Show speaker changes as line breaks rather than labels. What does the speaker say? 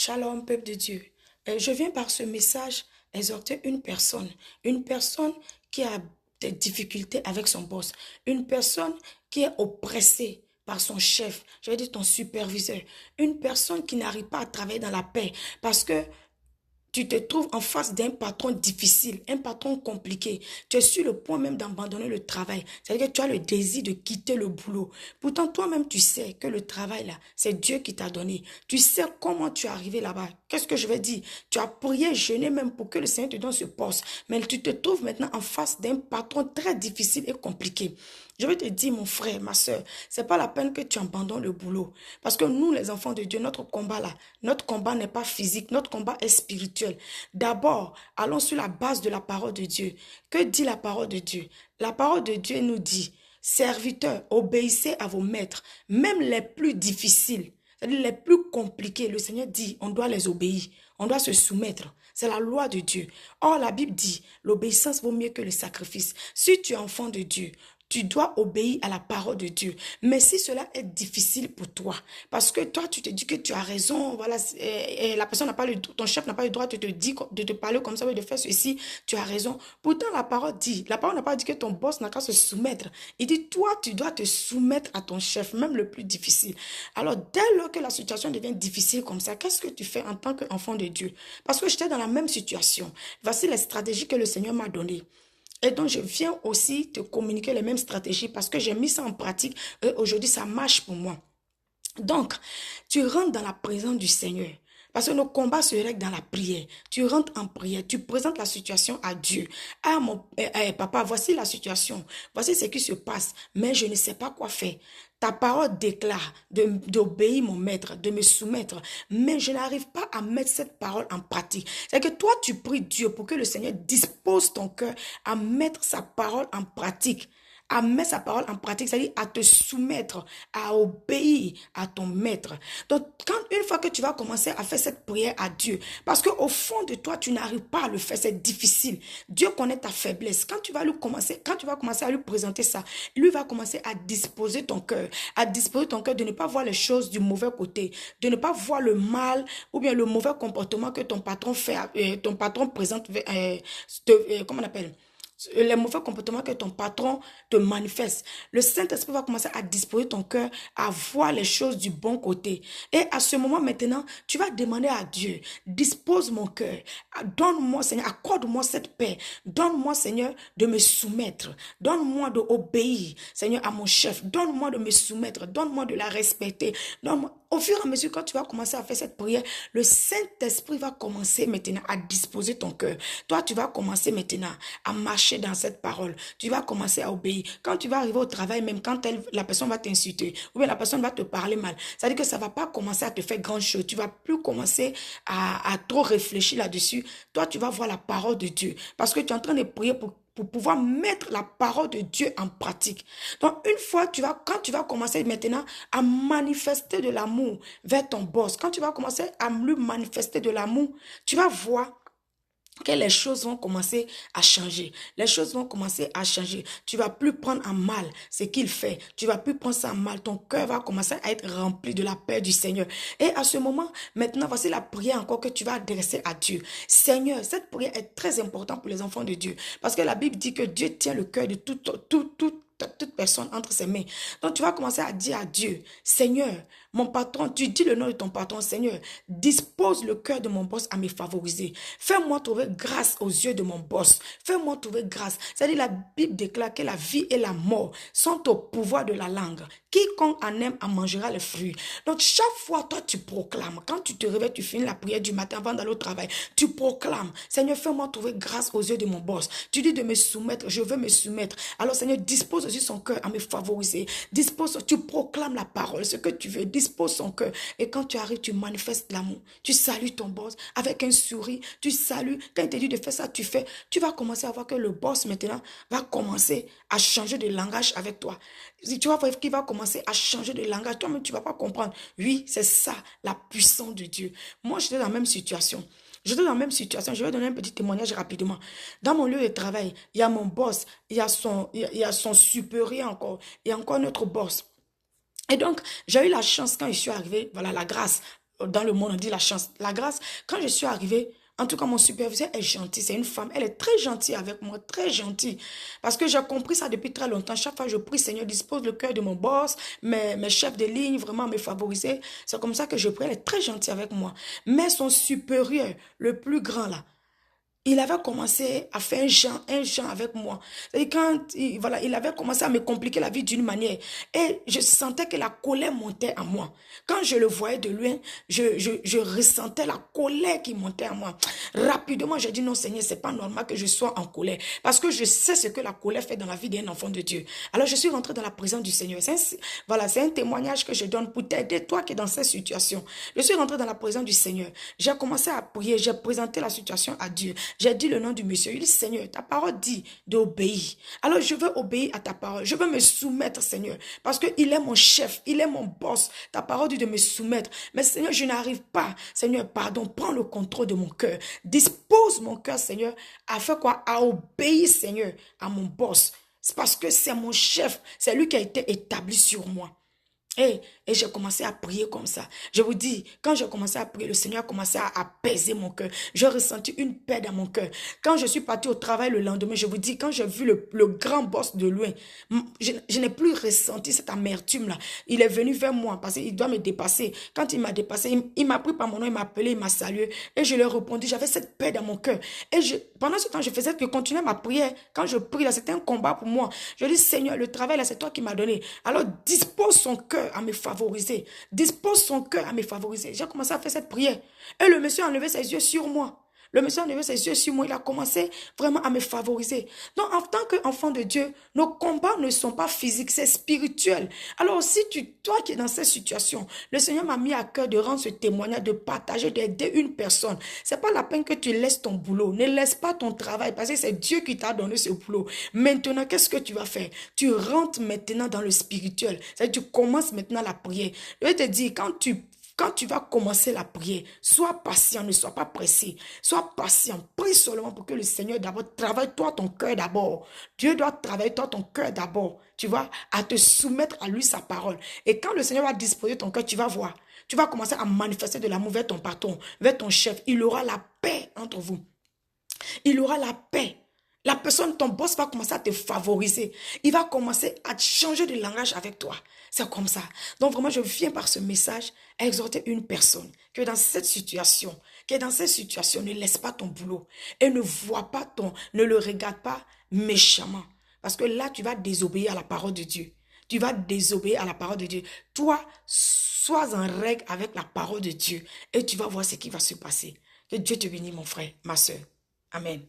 Shalom, peuple de Dieu. Je viens par ce message exhorter une personne qui a des difficultés avec son boss, une personne qui est oppressée par son chef, je vais dire ton superviseur, une personne qui n'arrive pas à travailler dans la paix parce que tu te trouves en face d'un patron difficile, un patron compliqué. Tu es sur le point même d'abandonner le travail. C'est-à-dire que tu as le désir de quitter le boulot. Pourtant, toi-même, tu sais que le travail, là, c'est Dieu qui t'a donné. Tu sais comment tu es arrivé là-bas. Qu'est-ce que je vais dire? Tu as prié, jeûné même pour que le Seigneur te donne ce poste. Mais tu te trouves maintenant en face d'un patron très difficile et compliqué. Je vais te dire, mon frère, ma soeur, c'est pas la peine que tu abandonnes le boulot. Parce que nous, les enfants de Dieu, notre combat là, notre combat n'est pas physique, notre combat est spirituel. D'abord, allons sur la base de la parole de Dieu. Que dit la parole de Dieu? La parole de Dieu nous dit, serviteurs, obéissez à vos maîtres, même les plus difficiles, c'est-à-dire les plus compliqués. Le Seigneur dit, on doit les obéir, on doit se soumettre. C'est la loi de Dieu. Or, la Bible dit, l'obéissance vaut mieux que le sacrifice. Si tu es enfant de Dieu, tu dois obéir à la parole de Dieu. Mais si cela est difficile pour toi, parce que toi, tu te dis que tu as raison, voilà, la personne n'a pas ton chef n'a pas le droit de te dire, de te parler comme ça, ou de faire ceci, tu as raison. Pourtant, la parole n'a pas dit que ton boss n'a qu'à se soumettre. Il dit, toi, tu dois te soumettre à ton chef, même le plus difficile. Alors, dès lors que la situation devient difficile comme ça, qu'est-ce que tu fais en tant qu'enfant de Dieu? Parce que j'étais dans la même situation. Voici les stratégies que le Seigneur m'a données. Et donc, je viens aussi te communiquer les mêmes stratégies parce que j'ai mis ça en pratique et aujourd'hui, ça marche pour moi. Donc, tu rentres dans la présence du Seigneur. Parce que nos combats se règlent dans la prière. Tu rentres en prière, tu présentes la situation à Dieu. Ah, papa, voici la situation. Voici ce qui se passe. Mais je ne sais pas quoi faire. Ta parole déclare d'obéir mon maître, de me soumettre. Mais je n'arrive pas à mettre cette parole en pratique. C'est que toi, tu pries Dieu pour que le Seigneur dispose ton cœur à mettre sa parole en pratique, à mettre sa parole en pratique, c'est-à-dire à te soumettre, à obéir à ton maître. Donc, une fois que tu vas commencer à faire cette prière à Dieu, parce qu'au fond de toi, tu n'arrives pas à le faire, c'est difficile. Dieu connaît ta faiblesse. Quand tu vas commencer à lui présenter ça, lui va commencer à disposer ton cœur de ne pas voir les choses du mauvais côté, de ne pas voir le mal ou bien le mauvais comportement que ton patron fait, ton patron présente, comment on appelle? Les mauvais comportements que ton patron te manifeste. Le Saint-Esprit va commencer à disposer ton cœur à voir les choses du bon côté. Et à ce moment maintenant, tu vas demander à Dieu, dispose mon cœur, donne-moi Seigneur, accorde-moi cette paix, donne-moi Seigneur de me soumettre, donne-moi d'obéir Seigneur à mon chef, donne-moi de me soumettre, donne-moi de la respecter, donne-moi. Au fur et à mesure, quand tu vas commencer à faire cette prière, le Saint-Esprit va commencer maintenant à disposer ton cœur. Toi, tu vas commencer maintenant à marcher dans cette parole. Tu vas commencer à obéir. Quand tu vas arriver au travail, même quand la personne va t'insulter, ou bien la personne va te parler mal, ça veut dire que ça ne va pas commencer à te faire grand chose. Tu ne vas plus commencer à trop réfléchir là-dessus. Toi, tu vas voir la parole de Dieu. Parce que tu es en train de prier pour pouvoir mettre la parole de Dieu en pratique. Donc, quand tu vas commencer maintenant à manifester de l'amour vers ton boss, quand tu vas commencer à lui manifester de l'amour, tu vas voir que les choses vont commencer à changer. Les choses vont commencer à changer. Tu vas plus prendre en mal ce qu'il fait. Tu vas plus prendre ça en mal. Ton cœur va commencer à être rempli de la paix du Seigneur. Et à ce moment, maintenant, voici la prière encore que tu vas adresser à Dieu. Seigneur, cette prière est très importante pour les enfants de Dieu. Parce que la Bible dit que Dieu tient le cœur de toute personne entre ses mains. Donc, tu vas commencer à dire à Dieu, Seigneur, mon patron, tu dis le nom de ton patron, Seigneur, dispose le cœur de mon boss à me favoriser. Fais-moi trouver grâce aux yeux de mon boss. Fais-moi trouver grâce. C'est-à-dire, la Bible déclare que la vie et la mort sont au pouvoir de la langue. Quiconque en aime en mangera les fruits. Donc, chaque fois, toi, tu proclames. Quand tu te réveilles, tu finis la prière du matin avant d'aller au travail. Tu proclames, Seigneur, fais-moi trouver grâce aux yeux de mon boss. Tu dis de me soumettre, je veux me soumettre. Alors, Seigneur, dispose aussi son cœur à me favoriser. Tu proclames la parole, ce que tu veux. Dispose son cœur. Et quand tu arrives, tu manifestes l'amour. Tu salues ton boss avec un sourire. Tu salues. Quand il te dit de faire ça, tu fais. Tu vas commencer à voir que le boss, maintenant, va commencer à changer de langage avec toi. Tu vas voir qu'il va commencer à changer de langage. Toi-même, tu ne vas pas comprendre. Oui, c'est ça, la puissance de Dieu. Moi, j'étais dans la même situation. J'étais dans la même situation. Je vais donner un petit témoignage rapidement. Dans mon lieu de travail, il y a mon boss, il y a son supérieur encore, il y a encore notre boss. Et donc, j'ai eu la chance quand je suis arrivée, voilà, la grâce. dans le monde, on dit la chance, la grâce. Quand je suis arrivée, en tout cas, mon superviseur est gentil. C'est une femme. Elle est très gentille avec moi, très gentille. Parce que j'ai compris ça depuis très longtemps. Chaque fois, je prie, Seigneur, dispose le cœur de mon boss, mes chefs de ligne, vraiment me favoriser. C'est comme ça que je prie. Elle est très gentille avec moi. Mais son supérieur, le plus grand là, il avait commencé à faire un genre avec moi. Et quand voilà, il avait commencé à me compliquer la vie d'une manière. Et je sentais que la colère montait à moi. Quand je le voyais de loin, je ressentais la colère qui montait à moi. Rapidement, j'ai dit non Seigneur, c'est pas normal que je sois en colère. Parce que je sais ce que la colère fait dans la vie d'un enfant de Dieu. Alors je suis rentrée dans la présence du Seigneur. Voilà, c'est un témoignage que je donne pour t'aider, toi qui es dans cette situation. Je suis rentrée dans la présence du Seigneur. J'ai commencé à prier, j'ai présenté la situation à Dieu. J'ai dit le nom du monsieur. Il dit, Seigneur, ta parole dit d'obéir. Alors, je veux obéir à ta parole. Je veux me soumettre, Seigneur. Parce qu'il est mon chef. Il est mon boss. Ta parole dit de me soumettre. Mais, Seigneur, je n'arrive pas. Seigneur, pardon. Prends le contrôle de mon cœur. Dispose mon cœur, Seigneur, à faire quoi? À obéir, Seigneur, à mon boss. C'est parce que c'est mon chef. C'est lui qui a été établi sur moi. Et j'ai commencé à prier comme ça. Je vous dis, quand j'ai commencé à prier, le Seigneur a commencé à apaiser mon cœur. J'ai ressenti une paix dans mon cœur. Quand je suis partie au travail le lendemain, je vous dis, quand j'ai vu le grand boss de loin, je n'ai plus ressenti cette amertume-là. Il est venu vers moi parce qu'il doit me dépasser. Quand il m'a dépassé, il m'a pris par mon nom, il m'a appelé, il m'a salué. Et je lui ai répondu, j'avais cette paix dans mon cœur. Et pendant ce temps, je faisais que continuer ma prière. Quand je prie, là, c'était un combat pour moi. Je dis, Seigneur, le travail, là, c'est toi qui m'as donné. Alors, dispose son cœur à me favoriser. Dispose son cœur à me favoriser. J'ai commencé à faire cette prière. Et le monsieur a enlevé ses yeux sur moi. Le monsieur a enlevé ses yeux sur moi. Il a commencé vraiment à me favoriser. Donc, en tant qu'enfant de Dieu, nos combats ne sont pas physiques, c'est spirituel. Alors, si toi qui es dans cette situation, le Seigneur m'a mis à cœur de rendre ce témoignage, de partager, d'aider une personne. C'est pas la peine que tu laisses ton boulot. Ne laisse pas ton travail parce que c'est Dieu qui t'a donné ce boulot. Maintenant, qu'est-ce que tu vas faire? Tu rentres maintenant dans le spirituel. C'est-à-dire, tu commences maintenant la prière. Je vais te dire, quand tu vas commencer la prière, sois patient, ne sois pas pressé. Sois patient, prie seulement pour que le Seigneur d'abord travaille toi ton cœur d'abord. Dieu doit travailler toi ton cœur d'abord, tu vois, à te soumettre à lui sa parole. Et quand le Seigneur va disposer ton cœur, tu vas voir. Tu vas commencer à manifester de l'amour vers ton patron, vers ton chef. Il aura la paix entre vous. Il aura la paix. La personne, ton boss va commencer à te favoriser. Il va commencer à changer de langage avec toi. C'est comme ça. Donc vraiment, je viens par ce message à exhorter une personne qui est dans cette situation, ne laisse pas ton boulot et ne le regarde pas méchamment. Parce que là, tu vas désobéir à la parole de Dieu. Tu vas désobéir à la parole de Dieu. Toi, sois en règle avec la parole de Dieu et tu vas voir ce qui va se passer. Que Dieu te bénisse, mon frère, ma soeur. Amen.